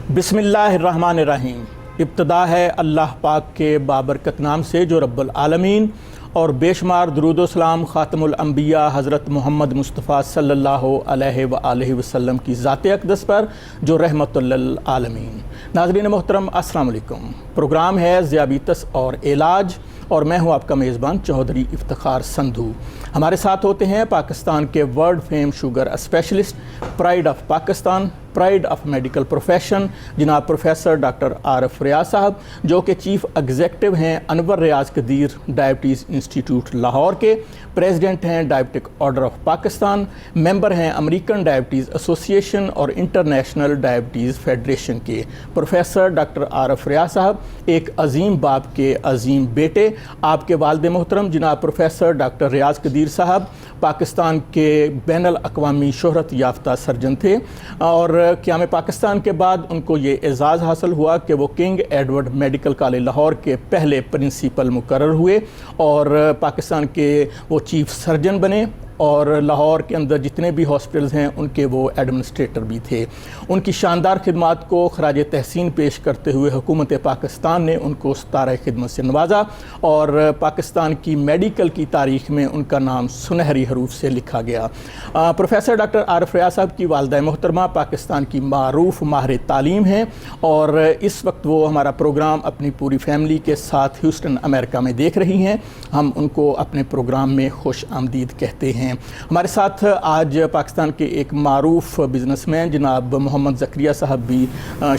بسم اللہ الرحمن الرحیم۔ ابتدا ہے اللہ پاک کے بابرکت نام سے جو رب العالمین، اور بے شمار درود و سلام خاتم الانبیاء حضرت محمد مصطفیٰ صلی اللہ علیہ وآلہ وسلم کی ذات اقدس پر جو رحمت للعالمین۔ ناظرین محترم السلام علیکم۔ پروگرام ہے ذیابیطس اور علاج، اور میں ہوں آپ کا میزبان چوہدری افتخار سندھو۔ ہمارے ساتھ ہوتے ہیں پاکستان کے world fame sugar specialist, pride of Pakistan, pride of medical profession, جناب پروفیسر ڈاکٹر عارف ریاض صاحب، جو کہ چیف ایگزیکٹو ہیں انور ریاض قدیر ڈائبٹیز انسٹیٹیوٹ لاہور کے، پریزیڈنٹ ہیں ڈائبٹک آرڈر آف پاکستان، ممبر ہیں امریکن ڈائبٹیز ایسوسیشن اور انٹرنیشنل ڈائبٹیز فیڈریشن کے۔ پروفیسر ڈاکٹر عارف ریاض صاحب ایک عظیم باپ کے عظیم بیٹے، آپ کے والد محترم جناب پروفیسر ڈاکٹر ریاض قدیر صاحب پاکستان کے بین الاقوامی شہرت یافتہ سرجن تھے، اور قیام پاکستان کے بعد ان کو یہ اعزاز حاصل ہوا کہ وہ king Edward medical college Lahore کے پہلے پرنسپل مقرر ہوئے، اور پاکستان کے وہ چیف سرجن بنے، اور لاہور کے اندر جتنے بھی ہاسپٹلز ہیں ان کے وہ ایڈمنسٹریٹر بھی تھے۔ ان کی شاندار خدمات کو خراج تحسین پیش کرتے ہوئے حکومت پاکستان نے ان کو ستارہ خدمت سے نوازا، اور پاکستان کی میڈیکل کی تاریخ میں ان کا نام سنہری حروف سے لکھا گیا۔ پروفیسر ڈاکٹر عارف ریاض صاحب کی والدہ محترمہ پاکستان کی معروف ماہر تعلیم ہیں، اور اس وقت وہ ہمارا پروگرام اپنی پوری فیملی کے ساتھ ہیوسٹن امریکہ میں دیکھ رہی ہیں۔ ہم ان کو اپنے پروگرام میں خوش آمدید کہتے ہیں۔ ہمارے ساتھ آج پاکستان کے ایک معروف بزنس مین جناب محمد زکریا صاحب بھی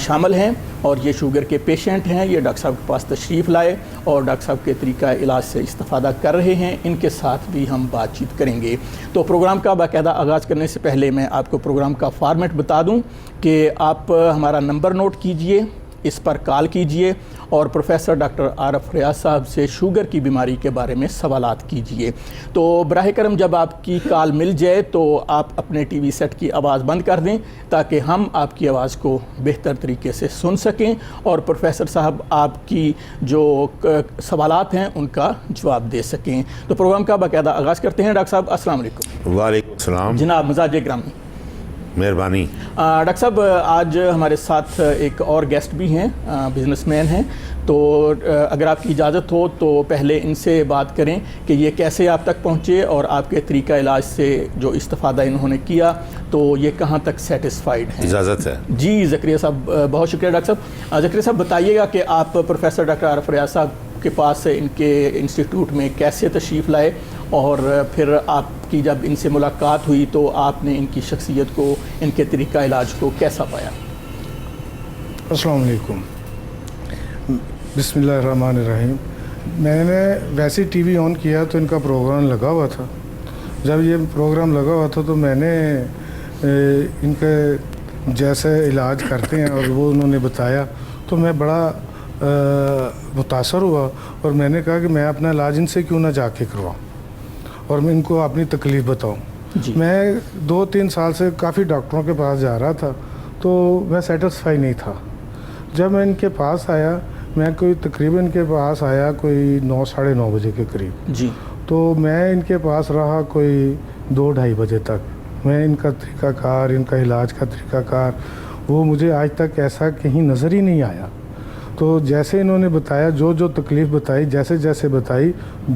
شامل ہیں، اور یہ شوگر کے پیشنٹ ہیں۔ یہ ڈاکٹر صاحب کے پاس تشریف لائے اور ڈاکٹر صاحب کے طریقہ علاج سے استفادہ کر رہے ہیں۔ ان کے ساتھ بھی ہم بات چیت کریں گے۔ تو پروگرام کا باقاعدہ آغاز کرنے سے پہلے میں آپ کو پروگرام کا فارمیٹ بتا دوں کہ آپ ہمارا نمبر نوٹ کیجئے، اس پر کال کیجئے، اور پروفیسر ڈاکٹر عارف ریاض صاحب سے شوگر کی بیماری کے بارے میں سوالات کیجئے۔ تو براہ کرم جب آپ کی کال مل جائے تو آپ اپنے ٹی وی سیٹ کی آواز بند کر دیں تاکہ ہم آپ کی آواز کو بہتر طریقے سے سن سکیں، اور پروفیسر صاحب آپ کی جو سوالات ہیں ان کا جواب دے سکیں۔ تو پروگرام کا باقاعدہ آغاز کرتے ہیں۔ ڈاکٹر صاحب السلام علیکم۔ وعلیکم السلام جناب مزاج گرامی، مہربانی۔ ڈاکٹر صاحب آج ہمارے ساتھ ایک اور گیسٹ بھی ہیں، بزنس مین ہیں، تو اگر آپ کی اجازت ہو تو پہلے ان سے بات کریں کہ یہ کیسے آپ تک پہنچے، اور آپ کے طریقہ علاج سے جو استفادہ انہوں نے کیا تو یہ کہاں تک سیٹسفائیڈ ہیں۔ اجازت ہے؟ جی زکریا صاحب، بہت شکریہ ڈاکٹر صاحب۔ زکریا صاحب بتائیے گا کہ آپ پروفیسر ڈاکٹر عارف ریاض صاحب کے پاس ان کے انسٹیٹیوٹ میں کیسے تشریف لائے، اور پھر آپ کی جب ان سے ملاقات ہوئی تو آپ نے ان کی شخصیت کو، ان کے طریقہ علاج کو کیسا پایا؟ السلام علیکم، بسم اللہ الرحمن الرحیم۔ میں نے ویسے ٹی وی آن کیا تو ان کا پروگرام لگا ہوا تھا۔ جب یہ پروگرام لگا ہوا تھا تو میں نے ان کے جیسے علاج کرتے ہیں اور وہ انہوں نے بتایا تو میں بڑا متاثر ہوا، اور میں نے کہا کہ میں اپنا علاج ان سے کیوں نہ جا کے کرواؤں اور میں ان کو اپنی تکلیف بتاؤں۔ جی۔ میں 2-3 سال سے کافی ڈاکٹروں کے پاس جا رہا تھا تو میں سیٹسفائی نہیں تھا۔ جب میں ان کے پاس آیا، میں کوئی تقریباً کے پاس آیا کوئی 9-9:30 بجے کے قریب، جی، تو میں ان کے پاس رہا کوئی 2-2:30 بجے تک۔ میں ان کا طریقہ کار، ان کا علاج کا طریقہ کار، وہ مجھے آج تک ایسا کہیں نظر ہی نہیں آیا۔ تو جیسے انہوں نے بتایا، جو جو تکلیف بتائی، جیسے جیسے بتائی،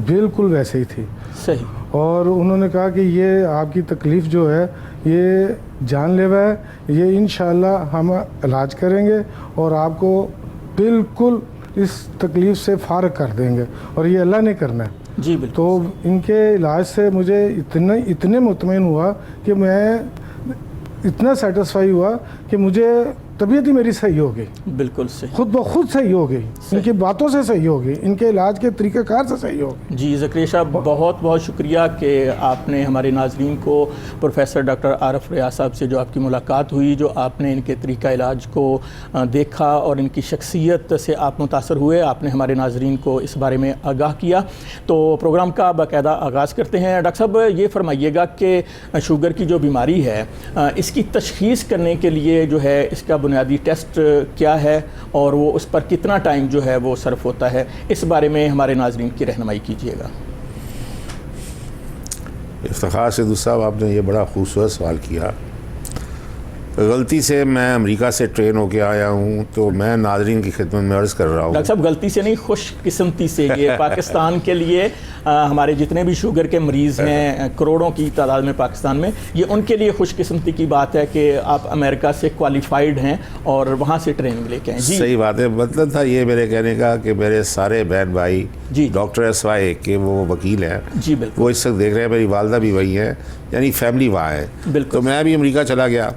بالکل ویسے ہی تھی۔ صحیح۔ اور انہوں نے کہا کہ یہ آپ کی تکلیف جو ہے یہ جان لیوا ہے، یہ انشاءاللہ ہم علاج کریں گے اور آپ کو بالکل اس تکلیف سے فارغ کر دیں گے، اور یہ اللہ نے کرنا ہے۔ جی بالکل۔ تو ان کے علاج سے مجھے اتنے مطمئن ہوا کہ میں اتنا سیٹسفائی ہوا کہ مجھے طبیعت ہی میری صحیح ہو گئی، بالکل صحیح، خود بخود صحیح ہو گئی، ان کی باتوں سے صحیح ہو گئی، ان کے علاج کے طریقہ کار سے صحیح ہو گئی۔ جی زکریا صاحب، بہت بہت شکریہ کہ آپ نے ہمارے ناظرین کو پروفیسر ڈاکٹر عارف ریاض صاحب سے جو آپ کی ملاقات ہوئی، جو آپ نے ان کے طریقہ علاج کو دیکھا اور ان کی شخصیت سے آپ متاثر ہوئے، آپ نے ہمارے ناظرین کو اس بارے میں آگاہ کیا۔ تو پروگرام کا باقاعدہ آغاز کرتے ہیں۔ ڈاکٹر صاحب یہ فرمائیے گا کہ شوگر کی جو بیماری ہے، اس کی تشخیص کرنے کے لیے جو ہے اس کا بنیادی ٹیسٹ کیا ہے، اور وہ اس پر کتنا ٹائم جو ہے وہ صرف ہوتا ہے، اس بارے میں ہمارے ناظرین کی رہنمائی کیجیے گا۔ افتخار سندھو صاحب، آپ نے یہ بڑا خوبصورت سوال کیا۔ غلطی سے میں امریکہ سے ٹرین ہو کے آیا ہوں تو میں ناظرین کی خدمت میں عرض کر رہا ہوں. ڈاکٹر صاحب غلطی سے نہیں، خوش قسمتی سے. یہ پاکستان کے لیے ہمارے جتنے بھی شوگر کے مریض ہیں کروڑوں کی تعداد میں پاکستان میں، یہ ان کے لیے خوش قسمتی کی بات ہے کہ آپ امریکہ سے کوالیفائڈ ہیں اور وہاں سے ٹریننگ لے کے آئیں. جی صحیح بات ہے. مطلب تھا یہ میرے کہنے کا کہ میرے سارے بہن بھائی ڈاکٹر ہے سوائے کہ وہ وکیل ہیں. جی بالکل. وہ اس وقت دیکھ رہے ہیں. میری والدہ بھی وہی ہیں، یعنی فیملی وہاں ہے. تو میں بھی امریکہ چلا گیا.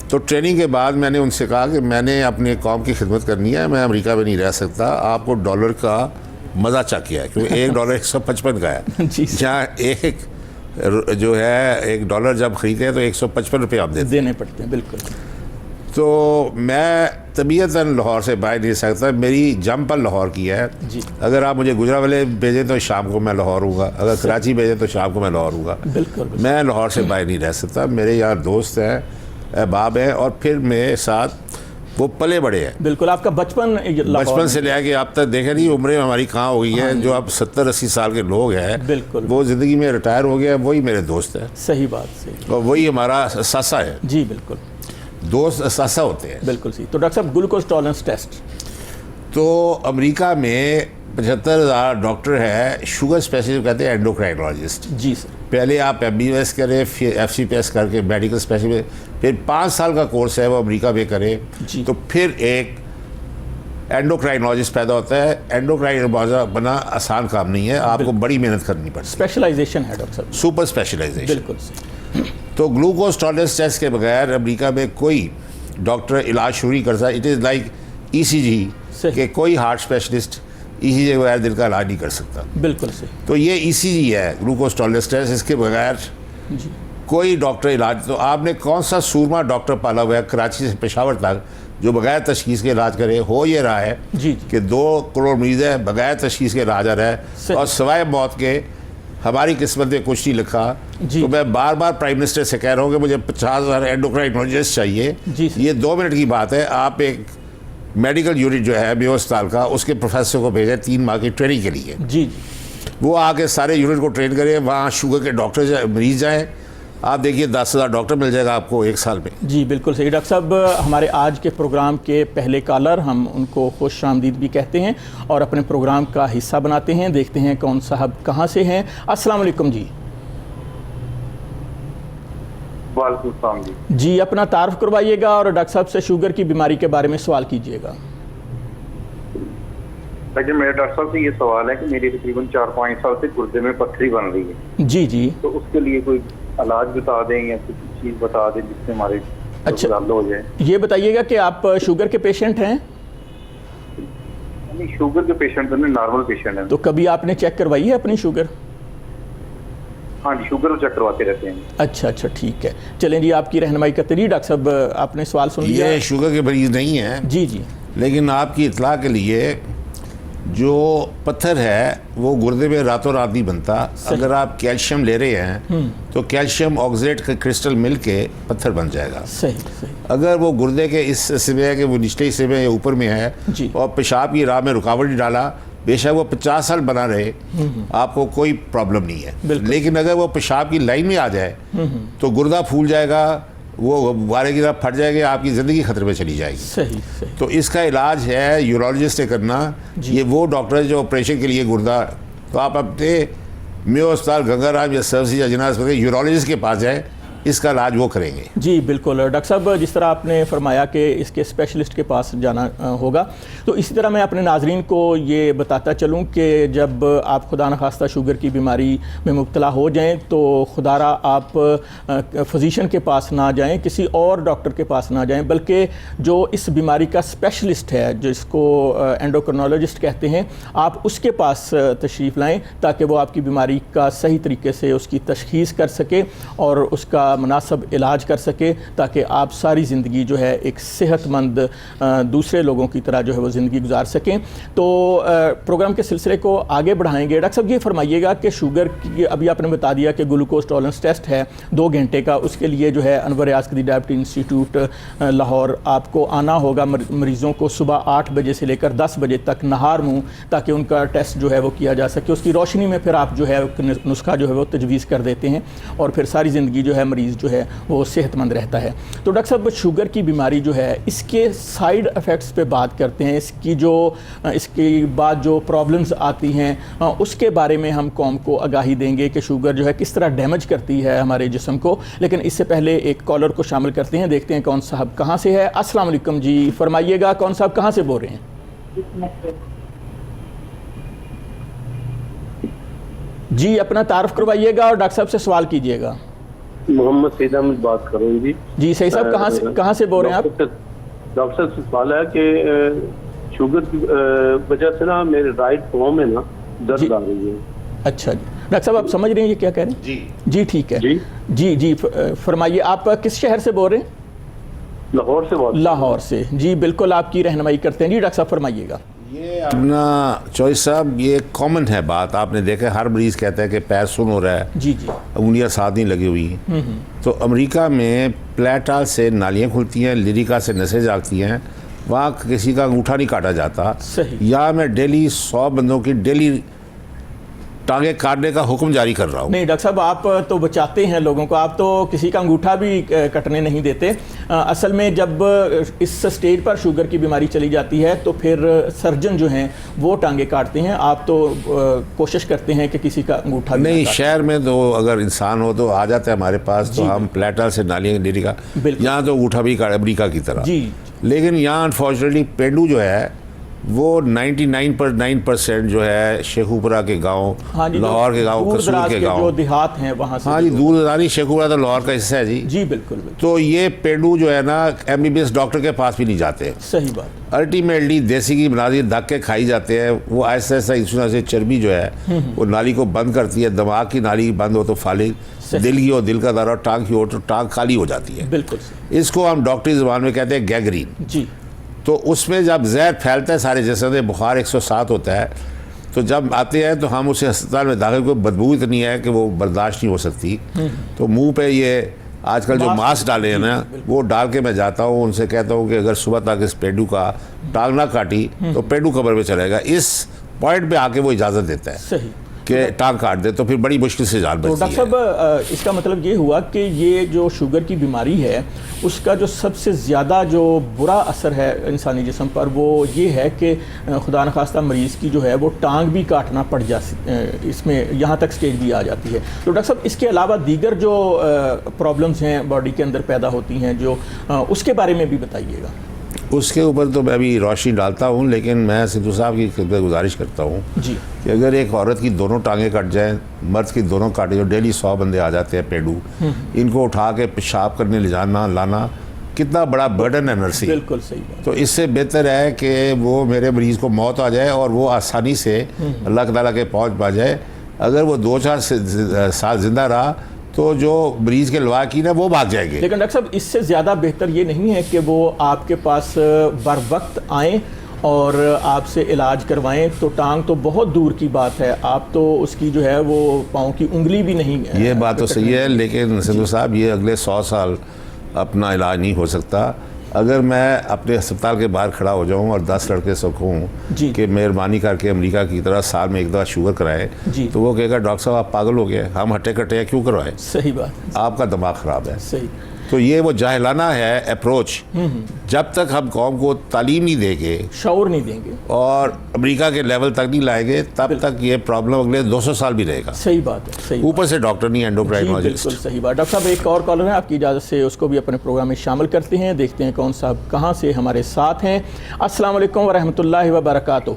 تو ٹریننگ کے بعد میں نے ان سے کہا کہ میں نے اپنے قوم کی خدمت کرنی ہے، میں امریکہ میں نہیں رہ سکتا. آپ کو ڈالر کا مزہ چکھیا ہے کیونکہ $1 155 کا ہے. جہاں ایک جو ہے $1 جب خریدتے ہیں تو 155 روپے آپ دینے پڑتے ہیں. بالکل. تو میں طبیعتاً لاہور سے باہر نہیں سکتا. میری جم پر لاہور کی ہے. اگر آپ مجھے گجرانوالے بھیجیں تو شام کو میں لاہور ہوں گا، اگر کراچی بھیجیں تو شام کو میں لاہور ہوں گا. بالکل. میں لاہور سے باہر نہیں رہ سکتا. میرے یہاں دوست ہیں، احباب ہیں، اور پھر میرے ساتھ وہ پلے بڑے ہیں. بالکل. آپ کا بچپن سے لے کے اب تک دیکھیں نہیں عمریں ہماری کہاں ہو گئی ہیں. جو اب 70-80 سال کے لوگ ہیں بالکل وہ زندگی میں ریٹائر ہو گئے ہیں، وہی میرے دوست ہیں. صحیح بات. صحیح. اور وہی ہمارا اثاثہ ہے. جی بالکل. دوست اثاثہ ہوتے ہیں. بالکل صحیح. تو ڈاکٹر صاحب گلوکوز ٹالرنس ٹیسٹ تو امریکہ میں 75,000 ڈاکٹر ہے. شوگر اسپیشلسٹ کہتے ہیں اینڈوکرائنالوجسٹ. جی سر. پہلے آپ MBBS کریں، پھر FCPS کر کے میڈیکل اسپیشلسٹ، پھر 5 سال کا کورس ہے وہ امریکہ میں کریں. تو پھر ایک اینڈوکرائنالوجسٹ پیدا ہوتا ہے. اینڈوکرائنالوجسٹ بنا آسان کام نہیں ہے، آپ کو بڑی محنت کرنی پڑتی ہے. اسپیشلائزیشن ہے ڈاکٹر صاحب. Super specialization. بالکل. تو گلوکوز ٹالرنس ٹیسٹ کے بغیر امریکہ میں کوئی ڈاکٹر علاج شروع نہیں کرتا. اٹ از لائک ECG کہ کوئی ہارٹ اسپیشلسٹ ECG کے بغیر دل کا علاج نہیں کر سکتا. بالکل صحیح. تو یہ ECG ہے گلوکوز ٹالرنس ٹیسٹ. اس کے بغیر کوئی ڈاکٹر علاج. تو آپ نے کون سا سورما ڈاکٹر پالا ہوا ہے کراچی سے پشاور تک جو بغیر تشخیص کے علاج کرے؟ ہو یہ رہا ہے کہ 2 کروڑ مریض ہے بغیر تشخیص کے علاج آ رہا ہے، اور سوائے موت کے ہماری قسمت میں کچھ نہیں لکھا. تو میں بار بار پرائم منسٹر سے کہہ رہا ہوں کہ مجھے 50,000 اینڈوکرائنالوجسٹ چاہیے. یہ 2 منٹ کی بات ہے. آپ ایک میڈیکل یونٹ جو ہے میو اسپتال کا، اس کے پروفیسر کو بھیجیں 3 ماہ کی ٹریننگ کے لیے. وہ آ کے سارے یونٹ کو ٹرین کریں. وہاں شوگر کے ڈاکٹر مریض جائیں. آپ دیکھیے 10,000 ڈاکٹر مل جائے گا آپ کو 1 سال میں. جی بالکل صحیح. ڈاکٹر صاحب ہمارے آج کے پروگرام کے پہلے کالر، ہم ان کو خوش آمدید بھی کہتے ہیں اور اپنے پروگرام کا حصہ بناتے ہیں. دیکھتے ہیں کون صاحب کہاں سے ہیں. السلام علیکم. جی وعلیکم السلام. جی اپنا تعارف کروائیے گا اور ڈاکٹر صاحب سے شوگر کی بیماری کے بارے میں سوال کیجیے گا. لیکن میرے ڈاکٹر صاحب سے یہ سوال ہے کہ میری تقریباً 4-5 سال سے گردے میں پتھری بن رہی ہے. جی تو اس کے لیے کوئی علاج بتا دیں یا کچھ چیز بتا دیں جس سے ہمارے حل ہو جائے. یہ بتائیے گا کہ آپ شوگر کے پیشنٹ ہیں؟ نہیں، شوگر کے پیشنٹ نہیں، نارمل پیشنٹ ہیں. تو کبھی آپ نے چیک کروائی ہے اپنی شوگر؟ ہاں جی، شوگر چیک کرواتے رہتے ہیں. اچھا ٹھیک ہے. چلیں جی آپ کی رہنمائی کرتے رہیے. ڈاکٹر صاحب آپ نے سوال سن لیا. یہ شوگر کے مریض نہیں ہیں. جی لیکن آپ کی اطلاع کے لیے جو پتھر ہے وہ گردے میں راتوں رات نہیں بنتا. اگر آپ کیلشیم لے رہے ہیں تو کیلشیم آکزیلیٹ کا کرسٹل مل کے پتھر بن جائے گا. صحیح. اگر وہ گردے کے اس حصے میں ہے کہ وہ نچلے حصے میں یا اوپر میں ہے اور پیشاب کی راہ میں رکاوٹ نہیں ڈالا، بے شک وہ 50 سال بنا رہے، آپ کو کوئی پرابلم نہیں ہے. لیکن اگر وہ پیشاب کی لائن میں آ جائے تو گردہ پھول جائے گا، وہ غبارے کی طرح پھٹ جائے گا، آپ کی زندگی خطرے میں چلی جائے گی. صحیح. تو اس کا علاج ہے یورولوجسٹ سے کرنا. یہ وہ ڈاکٹر جو آپریشن کے لیے گردہ، تو آپ اپنے میو اسپتال گنگا رام یا سرسی یا جناح اسپتال یورولوجسٹ کے پاس جائیں، اس کا علاج وہ کریں گے. جی بالکل. ڈاکٹر صاحب جس طرح آپ نے فرمایا کہ اس کے اسپیشلسٹ کے پاس جانا ہوگا، تو اسی طرح میں اپنے ناظرین کو یہ بتاتا چلوں کہ جب آپ خدا نخواستہ شوگر کی بیماری میں مبتلا ہو جائیں تو خدا را آپ فزیشین کے پاس نہ جائیں، کسی اور ڈاکٹر کے پاس نہ جائیں، بلکہ جو اس بیماری کا اسپیشلسٹ ہے جس کو اینڈوکرنالوجسٹ کہتے ہیں، آپ اس کے پاس تشریف لائیں تاکہ وہ آپ کی بیماری کا صحیح طریقے سے اس کی تشخیص کر سکے اور اس کا مناسب علاج کر سکے، تاکہ آپ ساری زندگی جو ہے ایک صحت مند دوسرے لوگوں کی طرح جو ہے وہ زندگی گزار سکیں. تو پروگرام کے سلسلے کو آگے بڑھائیں گے. ڈاکٹر صاحب یہ فرمائیے گا کہ شوگر کی ابھی آپ نے بتا دیا کہ گلوکوز ٹالرنس ٹیسٹ ہے 2 گھنٹے کا، اس کے لیے جو ہے انور ریاض قدیر ڈائبٹی انسٹیٹیوٹ لاہور آپ کو آنا ہوگا. مریضوں کو صبح 8 بجے سے لے کر 10 بجے تک نہار منہ تاکہ ان کا ٹیسٹ جو ہے وہ کیا جا سکے. اس کی روشنی میں پھر آپ جو ہے نسخہ جو ہے وہ تجویز کر دیتے ہیں اور پھر ساری زندگی جو ہے مریض جو ہے وہ صحت مند رہتا ہے۔ تو ڈاکٹر صاحب شوگر کی بیماری جو ہے اس کے سائیڈ ایفیکٹس پہ بات کرتے ہیں، اس کی بعد جو پرابلمز آتی ہیں اس کے بارے میں ہم قوم کو آگاہی دیں گے کہ شوگر جو ہے کس طرح ڈیمیج کرتی ہے ہمارے جسم کو، لیکن اس سے پہلے ایک کالر کو شامل کرتے ہیں، دیکھتے ہیں کون صاحب کہاں سے ہے۔ السلام علیکم جی، فرمائیے گا کون صاحب کہاں سے بول رہے ہیں؟ جی اپنا تعارف کروائیے گا اور ڈاکٹر صاحب سے سوال کیجیے گا۔ محمد سید احمد بات کر رہا ہوں جی۔ جی صحیح صاحب کہاں سے بول رہے ہیں آپ؟ ڈاکٹر صاحب سے سوال ہے کہ شوگر کی وجہ سے نا میرے رائٹ پاؤں میں نا درد آ رہی ہے۔ اچھا جی ڈاکٹر صاحب آپ سمجھ رہے ہیں یہ کیا کہہ رہے ہیں؟ جی ٹھیک ہے، جی فرمائیے آپ کس شہر سے بول رہے ہیں؟ لاہور سے بات۔ لاہور سے، جی بالکل آپ کی رہنمائی کرتے ہیں۔ جی ڈاکٹر صاحب فرمائیے گا۔ یہ اپنا چوائس صاحب یہ کامن ہے بات، آپ نے دیکھا ہر مریض کہتا ہے کہ پیر سن ہو رہا ہے، جی انگلیاں ساتھ نہیں لگی ہوئی ہیں۔ تو امریکہ میں پلیٹا سے نالیاں کھلتی ہیں، لیریکا سے نسیں جاگتی ہیں، وہاں کسی کا انگوٹھا نہیں کاٹا جاتا۔ یا میں ڈیلی 100 بندوں کی ڈیلی ٹانگیں کاٹنے کا حکم جاری کر رہا ہوں۔ نہیں ڈاکٹر صاحب آپ تو بچاتے ہیں لوگوں کو، آپ تو کسی کا انگوٹھا بھی کٹنے نہیں دیتے۔ اصل میں جب اس سٹیج پر شوگر کی بیماری چلی جاتی ہے تو پھر سرجن جو ہیں وہ ٹانگیں کاٹتے ہیں، آپ تو کوشش کرتے ہیں کہ کسی کا انگوٹھا بھی نہیں۔ شہر میں تو اگر انسان ہو تو آ جاتا ہے ہمارے پاس، تو ہم پلیٹا سے نالیاں ڈیری کا، یہاں تو انگوٹھا بھی امریکہ کی طرح۔ لیکن یہاں انفارچونیٹلی پینڈو جو ہے وہ 99.9% جو ہے شیخوپورہ کے گاؤں، لاہور کے گاؤں، قصور کے گاؤں، جو دیہات ہیں وہاں سے۔ ہاں جی دور دراز، شیخوپورہ تو لاہور کا حصہ ہے جی۔ جی بالکل۔ تو یہ پینڈو جو ہے نا MBBS ڈاکٹر کے پاس بھی نہیں جاتے۔ صحیح بات۔ الٹیمیٹلی دیسی کی بنادی دھک کے کھائی جاتے ہیں، وہ آہستہ آہستہ انسولین سے چربی جو ہے وہ نالی کو بند کرتی ہے، دماغ کی نالی بند ہو تو فالج، دل کی ہو دل کا دورہ، ٹانگ کی ہو تو ٹانگ خالی ہو جاتی ہے۔ بالکل۔ اس کو ہم ڈاکٹری زبان میں کہتے ہیں گینگرین۔ جی۔ تو اس میں جب زہر پھیلتا ہے سارے جسم میں، بخار 107 ہوتا ہے، تو جب آتے ہیں تو ہم اسے ہسپتال میں داخل، کوئی بدبو اتنی ہے کہ وہ برداشت نہیں ہو سکتی، تو منہ پہ یہ آج کل جو ماسک ڈالے ہیں نا وہ ڈال کے میں جاتا ہوں، ان سے کہتا ہوں کہ اگر صبح تک اس پینڈو کا ٹانگ نہ کاٹی تو پینڈو قبر میں چلے گا۔ اس پوائنٹ پہ آ کے وہ اجازت دیتا ہے صحیح کہ ٹانگ کاٹ دے، تو پھر بڑی مشکل سے جان بچتی ہے۔ ڈاکٹر صاحب اس کا مطلب یہ ہوا کہ یہ جو شوگر کی بیماری ہے اس کا جو سب سے زیادہ جو برا اثر ہے انسانی جسم پر وہ یہ ہے کہ خدا نخواستہ مریض کی جو ہے وہ ٹانگ بھی کاٹنا پڑ اس میں یہاں تک سٹیج بھی آ جاتی ہے۔ تو ڈاکٹر صاحب اس کے علاوہ دیگر جو پرابلمز ہیں باڈی کے اندر پیدا ہوتی ہیں جو اس کے بارے میں بھی بتائیے گا۔ اس کے اوپر تو میں ابھی روشنی ڈالتا ہوں، لیکن میں سدھو صاحب کی خدمت گزارش کرتا ہوں کہ اگر ایک عورت کی دونوں ٹانگیں کٹ جائیں، مرد کی دونوں کاٹیں، جو ڈیلی 100 بندے آ جاتے ہیں پینڈو، ان کو اٹھا کے پیشاب کرنے لے جانا لانا کتنا بڑا برڈن ہے نرسی۔ بالکل صحیح بات۔ تو اس سے بہتر ہے کہ وہ میرے مریض کو موت آ جائے اور وہ آسانی سے اللہ تعالیٰ کے پہنچ پا جائے۔ اگر وہ 2-4 سال زندہ رہا تو جو مریض کے لواحقین ہیں وہ بھاگ جائیں گے۔ لیکن ڈاکٹر صاحب اس سے زیادہ بہتر یہ نہیں ہے کہ وہ آپ کے پاس بر وقت آئیں اور آپ سے علاج کروائیں؟ تو ٹانگ تو بہت دور کی بات ہے، آپ تو اس کی جو ہے وہ پاؤں کی انگلی بھی نہیں۔ یہ بات تو صحیح ہے، لیکن سندھو صاحب یہ اگلے 100 سال اپنا علاج نہیں ہو سکتا۔ اگر میں اپنے ہسپتال کے باہر کھڑا ہو جاؤں اور 10 لڑکے سے کہوں کہ مہربانی کر کے امریکہ کی طرح سال میں ایک دفعہ شوگر کرائے، تو وہ کہے گا ڈاکٹر صاحب آپ پاگل ہو گئے، ہم ہٹے کٹے ہیں کیوں کروائے؟ صحیح بات، آپ کا دماغ خراب ہے۔ صحیح۔ تو یہ وہ جاہلانہ ہے اپروچ، جب تک ہم قوم کو تعلیم نہیں دیں گے، شعور نہیں دیں گے اور امریکہ کے لیول تک نہیں لائیں گے، تب تک یہ پرابلم اگلے 200 سال بھی رہے گا۔ صحیح بات ہے، صحیح۔ اوپر سے ڈاکٹر نہیں، اینڈوکرائنالوجسٹ۔ بالکل صحیح بات۔ ڈاکٹر صاحب ایک اور کالر ہے، آپ کی اجازت سے اس کو بھی اپنے پروگرام میں شامل کرتے ہیں، دیکھتے ہیں کون صاحب کہاں سے ہمارے ساتھ ہیں۔ السلام علیکم ورحمۃ اللہ وبرکاتہ۔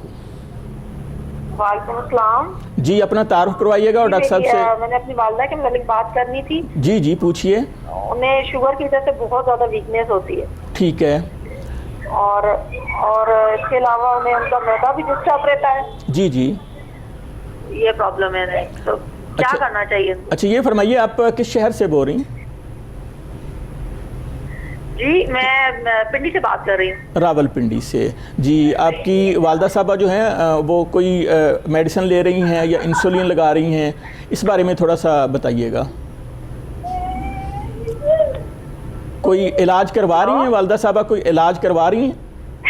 وعلیکم السلام جی اپنا تعارف کروائیے گا اور ڈاکٹر صاحب سے۔ میں نے اپنی والدہ کے متعلق بات کرنی تھی۔ جی پوچھیے۔ انہیں شوگر کی وجہ سے بہت زیادہ ویکنیس ہوتی ہے۔ ٹھیک ہے۔ اور اس کے علاوہ انہیں ان کا معدہ بھی ڈسٹرب رہتا ہے۔ جی یہ پرابلم ہے، تو کیا کرنا چاہیے؟ اچھا یہ فرمائیے آپ کس شہر سے بول رہی ہیں؟ جی میں پنڈی سے بات کر رہی ہوں۔ راول پنڈی سے۔ جی آپ کی والدہ صاحبہ جو ہیں وہ کوئی میڈیسن لے رہی ہیں یا انسولین لگا رہی ہیں؟ اس بارے میں تھوڑا سا بتائیے گا۔ کوئی علاج کروا رہی ہیں والدہ صاحبہ، کوئی علاج کروا رہی ہیں؟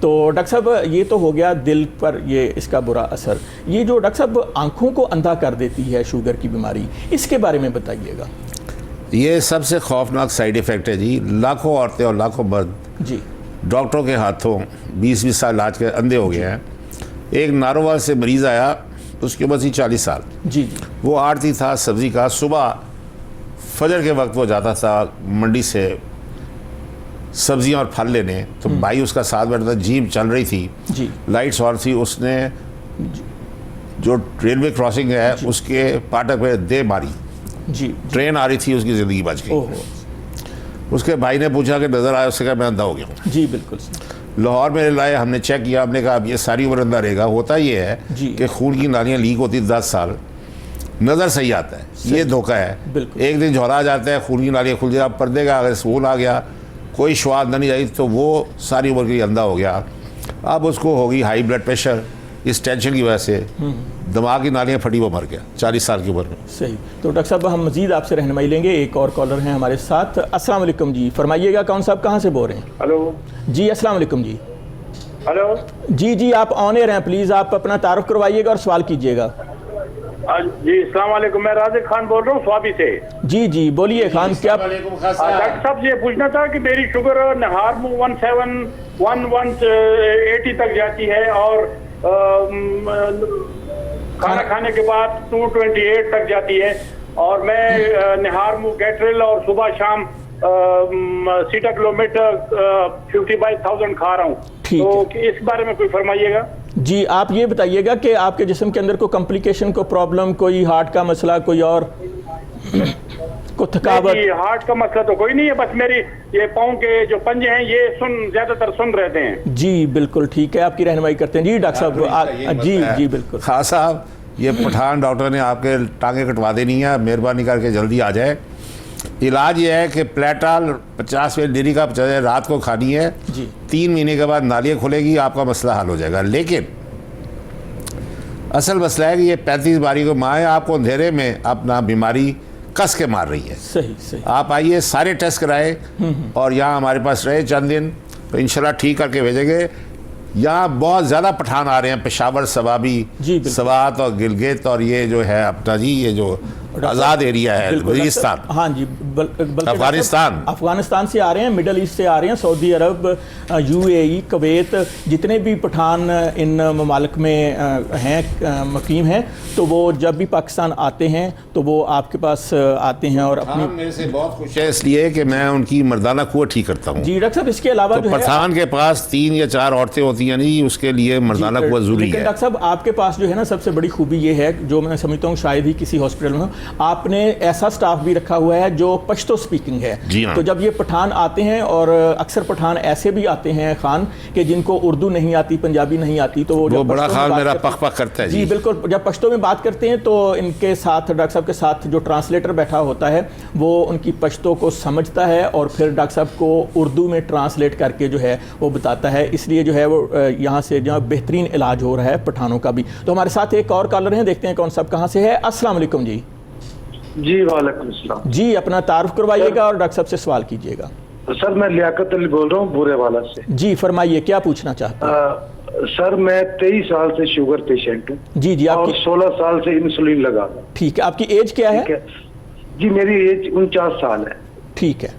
تو ڈاکٹر صاحب یہ تو ہو گیا دل پر یہ اس کا برا اثر. یہ جو ڈاکٹر صاحب آنکھوں کو اندھا کر دیتی ہے شوگر کی بیماری, اس کے بارے میں بتائیے گا. یہ سب سے خوفناک سائیڈ ایفیکٹ ہے جی. لاکھوں عورتیں اور لاکھوں مرد جی ڈاکٹروں کے ہاتھوں 20-20 سال علاج کے اندھے ہو گئے ہیں. ایک ناروال سے مریض آیا, اس کی عمر تھی 40 سال. جی وہ آڑتی تھا سبزی کا. صبح فجر کے وقت وہ جاتا تھا منڈی سے سبزیاں اور پھل لینے, تو بھائی اس کا ساتھ بیٹھا تھا. جیپ چل رہی تھی, جی لائٹس اور تھی. اس نے جو ریلوے کراسنگ ہے اس کے پاٹک پہ دے ماری. جی ٹرین آ رہی تھی, اس کی زندگی بچ گئی. اس کے بھائی نے پوچھا کہ نظر آیا, اس سے کہا میں اندھا ہو گیا ہوں. جی بالکل. لاہور میں لائے, ہم نے چیک کیا, ہم نے کہا اب یہ ساری عمر اندھا رہے گا. ہوتا یہ ہے کہ خون کی نالیاں لیک ہوتی 10 سال, نظر صحیح آتا ہے. یہ دھوکہ ہے. ایک دن جھولا جاتا ہے, خون کی نالیاں کھل جائے, اب پردے کا اگر سول آ گیا, کوئی شواد نہیں آئی, تو وہ ساری عمر کے لیے اندھا ہو گیا. اب اس کو ہوگی ہائی بلڈ پریشر, اس ٹینشن کی وجہ سے دماغ کی نالیاں پھٹی, وہ مر گیا 40 سال کی عمر میں. صحیح. تو ڈاکٹر صاحب ہم مزید آپ سے رہنمائی لیں گے. ایک اور کالر ہیں ہمارے ساتھ. السلام علیکم جی, فرمائیے گا کون صاحب کہاں سے بول رہے ہیں؟ ہلو جی السلام علیکم جی. ہلو جی آپ آن ایئر ہیں, پلیز آپ اپنا تعارف کروائیے گا اور سوال کیجیے گا. جی السلام علیکم, میں رازق خان بول رہا ہوں سوابی سے. جی بولیے خان, کیا ڈاکٹر صاحب یہ پوچھنا تھا کہ میری شوگر ہارمو 180 تک جاتی ہے, اور کھانا کھانے کے بعد 228 تک جاتی ہے, اور میں نہارمو گیٹریل اور صبح شام سیٹا کلومیٹر 55,000 کھا رہا ہوں. تو اس بارے میں کوئی فرمائیے گا. جی آپ یہ بتائیے گا کہ آپ کے جسم کے اندر کوئی کمپلیکیشن, کو پرابلم, کوئی ہارٹ کا مسئلہ, کوئی اور کو تھکاوٹ؟ ہارٹ کا مسئلہ تو کوئی نہیں ہے, بس میری یہ پاؤں کے جو پنجے ہیں یہ زیادہ تر سن رہتے ہیں. جی بالکل ٹھیک ہے, آپ کی رہنمائی کرتے ہیں. جی ڈاکٹر صاحب. جی بالکل. خاص صاحب, یہ پٹھان ڈاکٹر نے آپ کے ٹانگیں کٹوا دینی ہے, مہربانی کر کے جلدی آ جائے. علاج یہ ہے کہ پلیٹال 50 ملی کا رات کو کھانی ہے. 3 مہینے کے بعد نالیاں کھلے گی, آپ کا مسئلہ حل ہو جائے گا. لیکن اصل مسئلہ ہے کہ یہ 35 باری کو ماں ہے, آپ کو اندھیرے میں اپنا بیماری کس کے مار رہی ہے. صحیح. آپ آئیے, سارے ٹیسٹ کرائے, اور یہاں ہمارے پاس رہے چند دن, تو انشاءاللہ ٹھیک کر کے بھیجیں گے. یہاں بہت زیادہ پٹھان آ رہے ہیں, پشاور, سوابی, سوات اور گلگت, اور یہ جو ہے اپنا جی یہ جو آزاد ایریا ہے وزیرستان, ہاں جی, افغانستان سے آ رہے ہیں, مڈل ایسٹ سے آ رہے ہیں, سعودی عرب, UAE, کویت, جتنے بھی پٹھان ان ممالک میں ہیں مقیم ہیں, تو وہ جب بھی پاکستان آتے ہیں تو وہ آپ کے پاس آتے ہیں. اور اپنی میرے سے بہت خوش ہے اس لیے کہ میں ان کی مردانہ قوت ٹھیک کرتا ہوں. جی ڈاکٹر صاحب, اس کے علاوہ جو ہے پٹھان کے پاس 3 یا 4 عورتیں ہوتی ہیں نہیں, اس کے لیے مردانہ قوت ضروری ہے. ڈاکٹر صاحب آپ کے پاس جو ہے نا سب سے بڑی خوبی یہ ہے, جو میں سمجھتا ہوں شاید ہی کسی ہاسپٹل میں, آپ نے ایسا سٹاف بھی رکھا ہوا ہے جو پشتو سپیکنگ ہے. تو جب یہ پٹھان آتے ہیں, اور اکثر پٹھان ایسے بھی آتے ہیں خان کہ جن کو اردو نہیں آتی, پنجابی نہیں آتی, تو وہ بڑا خان میرا پخ پخ کرتا ہے. جی بالکل, جب پشتو میں بات کرتے ہیں تو ان کے ساتھ ڈاکٹر صاحب کے ساتھ جو ٹرانسلیٹر بیٹھا ہوتا ہے وہ ان کی پشتو کو سمجھتا ہے, اور پھر ڈاکٹر صاحب کو اردو میں ٹرانسلیٹ کر کے جو ہے وہ بتاتا ہے. اس لیے جو ہے وہ یہاں سے جہاں بہترین علاج ہو رہا ہے پٹھانوں کا بھی. تو ہمارے ساتھ ایک اور کالر ہیں, دیکھتے ہیں کون صاحب کہاں سے ہے. السلام علیکم جی. جی وعلیکم السلام. جی اپنا تعارف کروائیے گا اور ڈاکٹر صاحب سے سوال کیجیے گا. سر میں لیاقت علی بول رہا ہوں بورے والا سے. جی فرمائیے, کیا پوچھنا چاہتے ہیں؟ سر میں 23 سال سے شوگر پیشنٹ ہوں. جی اور 16 سال سے انسولین لگا رہا ہوں. ٹھیک ہے, آپ کی ایج کیا ہے؟ جی میری ایج 49 سال ہے. ٹھیک ہے.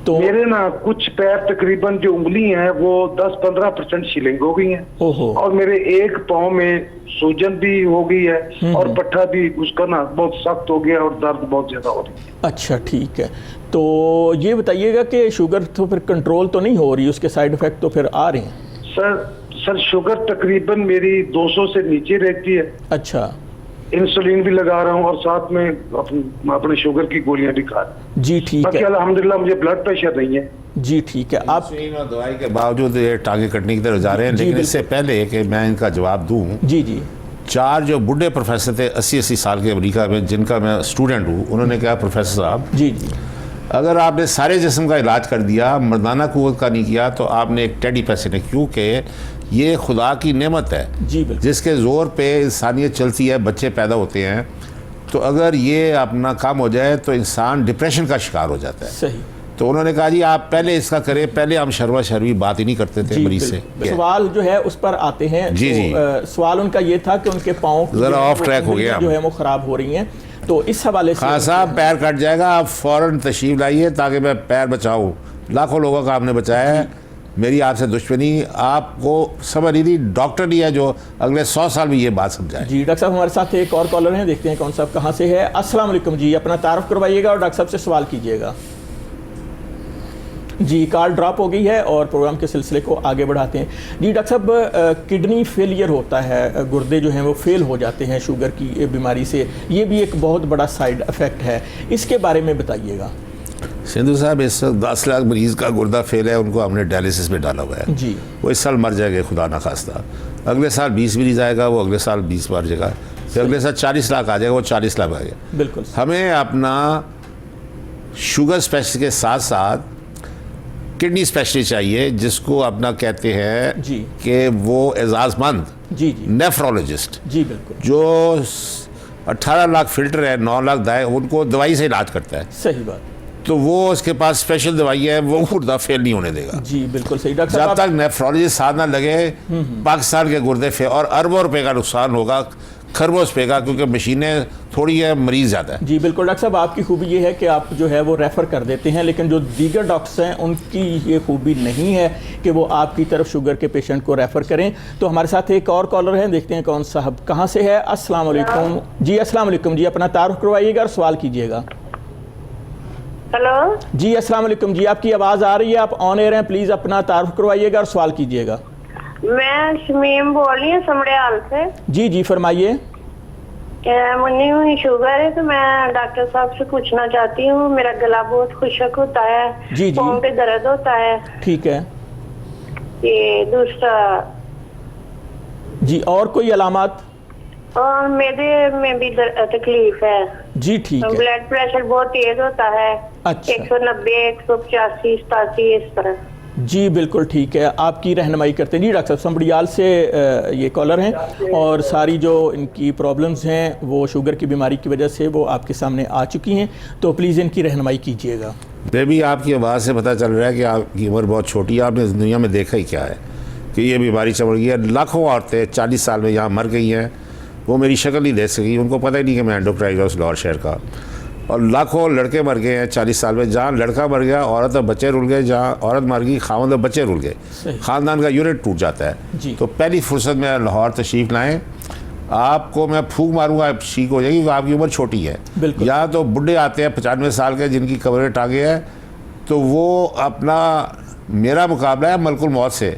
تو میرے نا کچھ پیر تقریباً جو انگلی ہیں وہ 10-15% شیلنگ ہو گئی ہیں, اور میرے ایک پاؤں میں سوجن بھی ہو گئی ہے, اور پٹھا بھی اس کا نا بہت سخت ہو گیا, اور درد بہت زیادہ ہو رہی ہے. اچھا ٹھیک ہے. تو یہ بتائیے گا کہ شوگر تو پھر کنٹرول تو نہیں ہو رہی, اس کے سائیڈ افیکٹ تو پھر آ رہے ہیں؟ سر شوگر تقریباً میری 200 سے نیچے رہتی ہے. اچھا. انسولین بھی لگا رہا ہوں, اور ساتھ میں اپنے شوگر کی گولیاں بھی کھا رہا ہوں. جی ٹھیک ہے. باقی الحمدللہ مجھے بلڈ پریشر نہیں ہے. جی ٹھیک ہے. آپ دوائی کے باوجود یہ ٹانگیں کٹنے کی طرف جا رہے ہیں. لیکن اس سے پہلے کہ میں ان کا جواب دوں, 4 جو بڈھے پروفیسر تھے 80 سال کے امریکہ میں, جن کا میں اسٹوڈنٹ ہوں, انہوں نے کہا پروفیسر صاحب اگر آپ نے سارے جسم کا علاج کر دیا, مردانہ قوت کا نہیں کیا, تو آپ نے ایک ٹیڈی پیسے نے, کیونکہ یہ خدا کی نعمت ہے جس کے زور پہ انسانیت چلتی ہے, بچے پیدا ہوتے ہیں. تو اگر یہ اپنا کام ہو جائے تو انسان ڈپریشن کا شکار ہو جاتا ہے. صحیح. تو انہوں نے کہا جی آپ پہلے اس کا کریں, پہلے ہم شروا شروی بات ہی نہیں کرتے تھے مریض سے. سوال جو ہے اس پر آتے ہیں. جی سوال ان کا یہ تھا کہ ان کے پاؤں ذرا آف ٹریک ہو گیا جو ہے وہ خراب ہو رہی ہیں, تو اس حوالے سے خان صاحب پیر کٹ جائے گا, آپ فوراً تشریف لائیے تاکہ میں پیر بچاؤں. لاکھوں لوگوں کا آپ نے بچایا ہے, میری آپ سے دشمنی آپ کو سمجھ نہیں تھی. ڈاکٹر نہیں ہے جو اگلے 100 سال میں یہ بات سمجھائے. جی ڈاکٹر صاحب ہمارے ساتھ ایک اور کالر ہیں, دیکھتے ہیں کون صاحب کہاں سے ہے. السلام علیکم جی, اپنا تعارف کروائیے گا اور ڈاکٹر صاحب سے سوال کیجیے گا. جی کال ڈراپ ہو گئی ہے اور پروگرام کے سلسلے کو آگے بڑھاتے ہیں. جی ڈاکٹر صاحب کڈنی فیلئر ہوتا ہے, گردے جو ہیں وہ فیل ہو جاتے ہیں شوگر کی بیماری سے, یہ بھی ایک بہت بڑا سائیڈ افیکٹ ہے, اس کے بارے میں بتائیے گا. سندھو صاحب اس وقت 10 لاکھ مریض کا گردہ فیل ہے, ان کو ہم نے ڈائلیسس میں ڈالا ہوا ہے. جی وہ اس سال مر جائے گا خدا نخواستہ, اگلے سال 20 مریض آئے گا, وہ اگلے سال 20 مر جائے گا, پھر اگلے سال 40 لاکھ آ جائے گا, وہ 40 لاکھ آ جائے گا. بالکل. ہمیں اپنا شوگر اسپیشلسٹ کے ساتھ ساتھ کڈنی اسپیشلسٹ چاہیے جس کو اپنا کہتے ہیں جی کہ وہ اعزاز مند جی جی نیفرولوجسٹ, جی بالکل, جو 18 لاکھ فلٹر ہے, 9 لاکھ دائیں, ان کو دوائی سے علاج کرتا ہے. صحیح بات. تو وہ اس کے پاس اسپیشل دوائی ہے, وہ گردہ فیل نہیں ہونے دے گا. جی بالکل صحیح. ڈاکٹر جب صاحب تک نیفرولوجسٹ ساتھ نہ لگے پاکستان کے گردے فیل, اور اربوں روپے کا نقصان ہوگا, خربوں روپے کا, کیونکہ مشینیں تھوڑی ہے, مریض زیادہ ہے. جی بالکل. ڈاکٹر صاحب آپ کی خوبی یہ ہے کہ آپ جو ہے وہ ریفر کر دیتے ہیں, لیکن جو دیگر ڈاکٹرس ہیں ان کی یہ خوبی نہیں ہے کہ وہ آپ کی طرف شوگر کے پیشنٹ کو ریفر کریں. تو ہمارے ساتھ ایک اور کالر ہیں, دیکھتے ہیں کون صاحب کہاں سے ہے. السلام علیکم جی. السلام علیکم جی, اپنا تعارف کروائیے گا اور سوال کیجیے گا. ہلو جی السلام علیکم جی, آپ کی آواز آ رہی ہے, آپ آن ایئر ہیں, پلیز اپنا تعارف کروائیے گا اور سوال کیجیے گا. میں شمیم بول رہی ہوں سمڑیال سے. جی جی فرمائیے. منی ہوئی شوگر ہے, تو میں ڈاکٹر صاحب سے پوچھنا چاہتی ہوں, میرا گلا بہت خشک ہوتا ہے, جی پاؤں پہ درد ہوتا ہے. ٹھیک ہے. یہ دوسرا جی اور کوئی علامات؟ اور میدے میں بھی تکلیف ہے. جی ٹھیک ہے. بلڈ پریشر بہت تیز ہوتا ہے, اچھا 190 185 87 اس طرح. جی بالکل ٹھیک ہے, آپ کی رہنمائی کرتے ہیں. جی ڈاکٹر صاحب سمبڑیال سے یہ کالر ہیں, اور ساری جو ان کی پرابلمز ہیں وہ شوگر کی بیماری کی وجہ سے وہ آپ کے سامنے آ چکی ہیں, تو پلیز ان کی رہنمائی کیجیے گا. بیبی آپ کی آواز سے پتہ چل رہا ہے کہ آپ کی عمر بہت چھوٹی ہے, آپ نے اس دنیا میں دیکھا ہی کیا ہے کہ یہ بیماری چمڑ گئی ہے. لاکھوں عورتیں 40 سال میں یہاں مر گئی ہیں, وہ میری شکل نہیں دیکھ سکی, ان کو پتہ ہی نہیں کہ میں انڈوکرائنوس لاہور شہر کا. اور لاکھوں لڑکے مر گئے ہیں 40 سال میں, جہاں لڑکا مر گیا عورت اور بچے رول گئے, جہاں عورت مر گئی خاوند اور بچے رول گئے, خاندان کا یونٹ ٹوٹ جاتا ہے. جی. تو پہلی فرصت میں لاہور تشریف لائیں, آپ کو میں پھونک ماروں گا, آپ ٹھیک ہو جائے گی, کیونکہ آپ کی عمر چھوٹی ہے. یا تو بڈھے آتے ہیں 95 سال کے جن کی کمریں ٹانگیں ہیں, تو وہ اپنا, میرا مقابلہ ہے ملک الموت سے,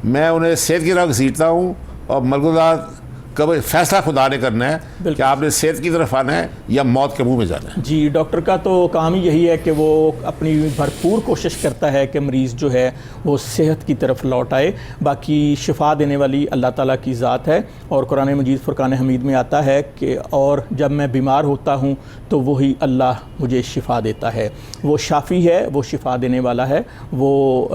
میں انہیں صحت کی طرف گھسیٹتا ہوں, اور ملک الموت کب فیصلہ خدا نے کرنا ہے کہ آپ نے صحت کی طرف آنا ہے یا موت کے منہ میں جانا ہے. جی ڈاکٹر کا تو کام ہی یہی ہے کہ وہ اپنی بھرپور کوشش کرتا ہے کہ مریض جو ہے وہ صحت کی طرف لوٹ آئے. باقی شفا دینے والی اللہ تعالیٰ کی ذات ہے, اور قرآن مجید فرقان حمید میں آتا ہے کہ اور جب میں بیمار ہوتا ہوں تو وہی اللہ مجھے شفا دیتا ہے. وہ شافی ہے, وہ شفا دینے والا ہے, وہ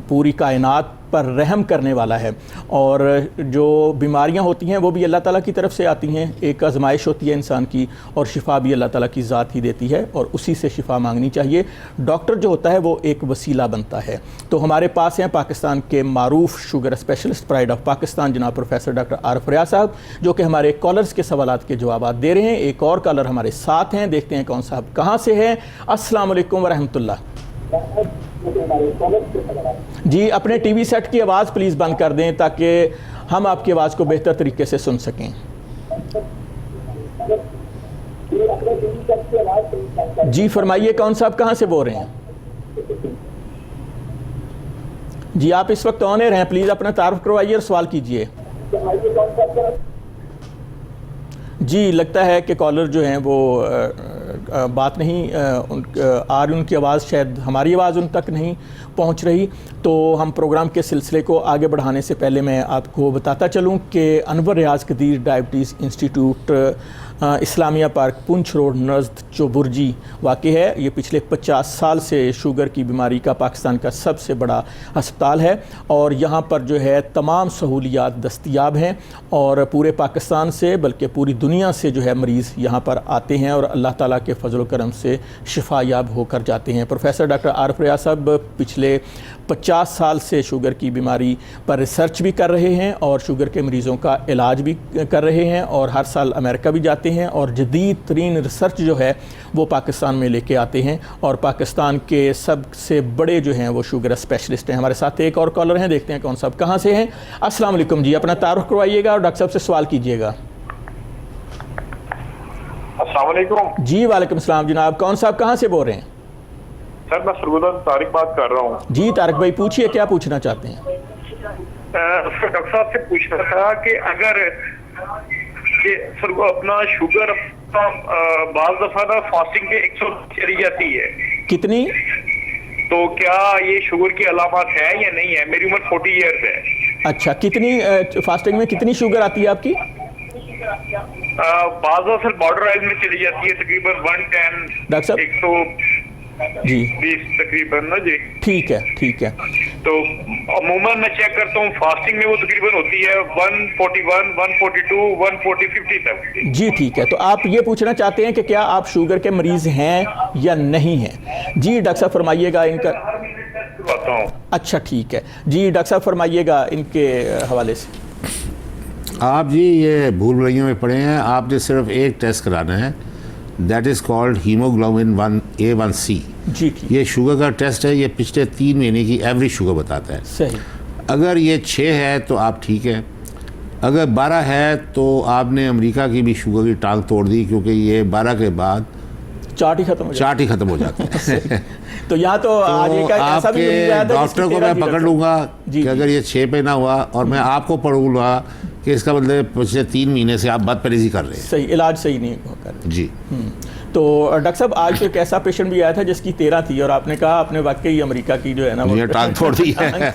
پوری کائنات پر رحم کرنے والا ہے. اور جو بیماریاں ہوتی ہیں وہ بھی اللہ تعالیٰ کی طرف سے آتی ہیں, ایک آزمائش ہوتی ہے انسان کی, اور شفا بھی اللہ تعالیٰ کی ذات ہی دیتی ہے, اور اسی سے شفا مانگنی چاہیے. ڈاکٹر جو ہوتا ہے وہ ایک وسیلہ بنتا ہے. تو ہمارے پاس ہیں پاکستان کے معروف sugar specialist, pride of Pakistan, جناب پروفیسر ڈاکٹر عارف ریاض صاحب, جو کہ ہمارے کالرز کے سوالات کے جوابات دے رہے ہیں. ایک اور کالر ہمارے ساتھ ہیں, دیکھتے ہیں کون صاحب کہاں سے ہیں. السلام علیکم ورحمۃ اللہ. جی اپنے ٹی وی سیٹ کی آواز پلیز بند کر دیں تاکہ ہم آپ کی آواز کو بہتر طریقے سے سن سکیں. جی فرمائیے کون صاحب کہاں سے بول رہے ہیں؟ جی آپ اس وقت آن ایئر ہیں, پلیز اپنا تعارف کروائیے اور سوال کیجیے. جی لگتا ہے کہ کالر جو ہیں وہ بات نہیں آ رہی, ان کی آواز شاید ہماری آواز ان تک نہیں پہنچ رہی. تو ہم پروگرام کے سلسلے کو آگے بڑھانے سے پہلے میں آپ کو بتاتا چلوں کہ انور ریاض قدیر ڈائبٹیز انسٹیٹیوٹ اسلامیہ پارک پونچھ روڈ نزد چوبرجی واقع ہے. یہ پچھلے 50 سال سے شوگر کی بیماری کا پاکستان کا سب سے بڑا ہسپتال ہے اور یہاں پر جو ہے تمام سہولیات دستیاب ہیں اور پورے پاکستان سے بلکہ پوری دنیا سے جو ہے مریض یہاں پر آتے ہیں اور اللہ تعالیٰ کے فضل و کرم سے شفا یاب ہو کر جاتے ہیں. پروفیسر ڈاکٹر عارف ریاض صاحب پچھلے 50 سال سے شوگر کی بیماری پر ریسرچ بھی کر رہے ہیں اور شوگر کے مریضوں کا علاج بھی کر رہے ہیں اور ہر سال امریکہ بھی جاتے ہیں اور جدید ترین ریسرچ جو ہے وہ پاکستان میں لے کے آتے ہیں اور پاکستان کے سب سے بڑے جو ہیں وہ شوگر اسپیشلسٹ ہیں. ہمارے ساتھ ایک اور کالر ہیں, دیکھتے ہیں کون صاحب کہاں سے ہیں. السلام علیکم جی, اپنا تعارف کروائیے گا اور ڈاکٹر صاحب سے سوال کیجیے گا. السلام علیکم جی وعلیکم السلام جناب, کون صاحب کہاں سے بول رہے ہیں؟ سر میں سرگودا سے طارق بات کر رہا ہوں. جی طارق بھائی پوچھیے, کیا پوچھنا چاہتے ہیں؟ ڈاکٹر صاحب سے پوچھنا تھا کہ اگر سر کو اپنا شوگر بعض دفعہ نا فاسٹنگ پہ 100 چلی جاتی ہے, کتنی؟ تو کیا یہ شوگر کی علامات ہے یا نہیں ہے؟ میری عمر 40 ایئرز ہے. اچھا, کتنی فاسٹنگ میں کتنی شوگر آتی ہے آپ کی؟ بعض دفعہ بارڈر رائز میں چلی جاتی ہے تقریباً 110 ڈاکٹر صاحب 120 تقریباً نا. جی ٹھیک ہے ٹھیک ہے. تو عموماً میں چیک کرتا ہوں فاسٹنگ میں وہ تقریباً ہوتی ہے 141 142 140 50 تک. جی ٹھیک ہے, تو آپ یہ پوچھنا چاہتے ہیں کہ کیا آپ شوگر کے مریض ہیں یا نہیں ہیں. جی ڈاکٹر صاحب فرمائیے گا ان کا. اچھا ٹھیک ہے جی, ڈاکٹر صاحب فرمائیے گا ان کے حوالے سے. آپ جی یہ بھول بھلائیوں میں پڑے ہیں. آپ نے صرف ایک ٹیسٹ کرانا ہے, that is called haemoglobin 1A1C. جی ٹھیک, یہ شوگر کا ٹیسٹ ہے, یہ پچھلے 3 مہینے کی ایوریج شوگر بتاتا ہے. صحیح. اگر یہ 6 ہے تو آپ ٹھیک ہے, اگر 12 ہے تو آپ نے امریکہ کی بھی شوگر کی ٹانگ توڑ دی, کیونکہ یہ 12 کے بعد چارٹ ہی ختم ہو جاتا ہے. تو یہاں تو آپ کے ڈاکٹر کو میں پکڑ لوں گا کہ اگر یہ 6 پہ نہ ہوا اور میں آپ کو پڑھوں گا کہ اس کا مطلب پچھلے 3 مہینے سے آپ بد پرہیزی کر رہے ہیں. صحیح, علاج صحیح نہیں کر رہے. جی. تو ڈاکٹر صاحب آج ایک ایسا پیشنٹ بھی آیا تھا جس کی 13 تھی اور آپ نے کہا آپ نے واقعی امریکہ کی جو ہے نا وہ ٹانگ توڑ دی ہے.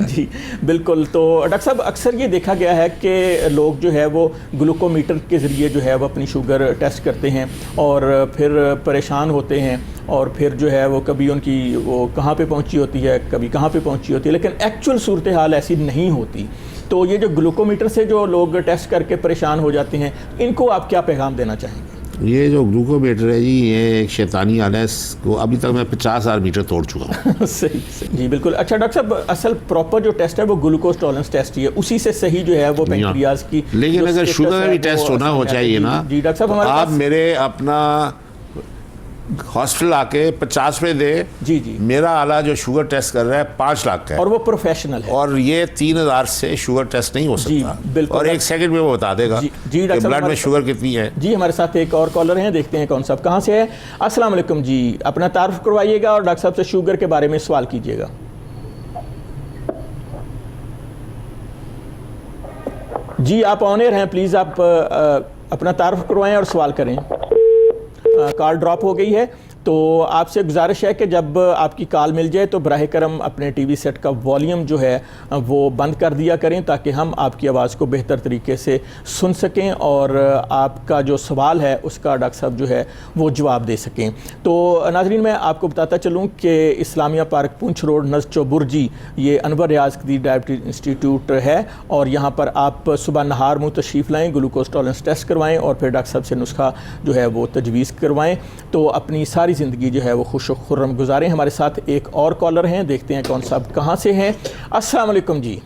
جی بالکل. تو ڈاکٹر صاحب اکثر یہ دیکھا گیا ہے کہ لوگ جو ہے وہ گلوکومیٹر کے ذریعے جو ہے وہ اپنی شوگر ٹیسٹ کرتے ہیں اور پھر پریشان ہوتے ہیں اور پھر جو ہے وہ کبھی ان کی وہ کہاں پہ پہنچی ہوتی ہے, کبھی کہاں پہ پہنچی ہوتی ہے, لیکن ایکچوئل صورتحال ایسی نہیں ہوتی. تو یہ جو گلوکومیٹر سے جو لوگ ٹیسٹ کر کے پریشان ہو جاتے ہیں, ان کو آپ کیا پیغام دینا چاہیں گے؟ یہ جو گلوکومیٹر ہے جی, یہ ایک شیطانی آلہ ہے, اس کو ابھی تک میں 50,000 میٹر توڑ چکا ہوں. صحیح جی بالکل. اچھا ڈاکٹر صاحب, اصل پراپر جو ٹیسٹ ہے وہ گلوکوز ٹالرنس ٹیسٹ ہی ہے, اسی سے صحیح جو ہے وہ پینکریاز کی. لیکن اگر شوگر کا بھی ٹیسٹ ہونا ہو چاہیے نا, جی ڈاکٹر صاحب آپ میرے اپنا ہاسپٹل آ کے 50 روپے دے. جی جی. میرا آلہ جو شوگر ٹیسٹ کر رہا ہے 5 لاکھ کا ہے اور وہ پروفیشنل ہے, اور یہ 3,000 سے شوگر ٹیسٹ نہیں ہو سکتا. بالکل. اور 1 سیکنڈ میں وہ بتا دے گا کہ بلڈ میں شوگر کتنی ہے. جی ہمارے ساتھ ایک اور کالر ہیں, دیکھتے ہیں کون صاحب کہاں سے ہے. السلام علیکم جی, اپنا تعارف کروائیے گا اور ڈاکٹر صاحب سے شوگر کے بارے میں سوال کیجیے گا. جی آپ آن ایئر ہیں, پلیز آپ اپنا تعارف کروائیں اور سوال کریں. کال ڈراپ ہو گئی ہے. تو آپ سے گزارش ہے کہ جب آپ کی کال مل جائے تو براہ کرم اپنے ٹی وی سیٹ کا والیوم جو ہے وہ بند کر دیا کریں تاکہ ہم آپ کی آواز کو بہتر طریقے سے سن سکیں اور آپ کا جو سوال ہے اس کا ڈاکٹر صاحب جو ہے وہ جواب دے سکیں. تو ناظرین میں آپ کو بتاتا چلوں کہ اسلامیہ پارک پونچھ روڈ نزد چوبرجی یہ انور ریاض قدیر ڈائبٹیز انسٹیٹیوٹ ہے اور یہاں پر آپ صبح نہار منہ تشریف لائیں, گلوکوز ٹالرنس ٹیسٹ کروائیں اور پھر ڈاکٹر صاحب سے نسخہ جو ہے وہ تجویز کروائیں تو اپنی ساری زندگی جو ہے وہ خوش و خرم گزاریں. ہمارے ساتھ ایک اور کالر ہیں, دیکھتے ہیں کون صاحب کہاں سے ہیں. السلام علیکم جی.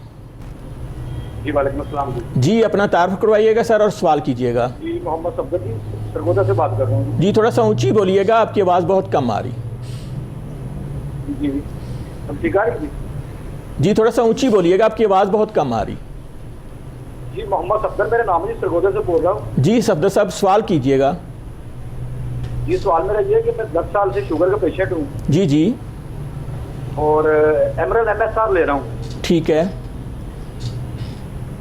جی وعلیکم السلام. جی اپنا تعارف کروائیے گا سر اور سوال کیجیے گا. جی محمد صفدر جی, سرگودا سے بات کر رہا ہوں. جی تھوڑا سا اونچی بولیے گا, آپ کی آواز بہت کم آ رہی. جی اب ٹھیک آ رہی. جی تھوڑا سا اونچی بولیے گا, آپ کی آواز بہت کم آ رہی. جی محمد صفدر میرا نام ہے جی, سرگودا سے بول رہا ہوں. جی صفدر صاحب سوال کیجیے گا. جی سوال میرا یہ ہے کہ میں 10 سال سے شوگر کا پیشنٹ ہوں. جی جی. اور ایمرل MSR لے رہا ہوں. ٹھیک ہے.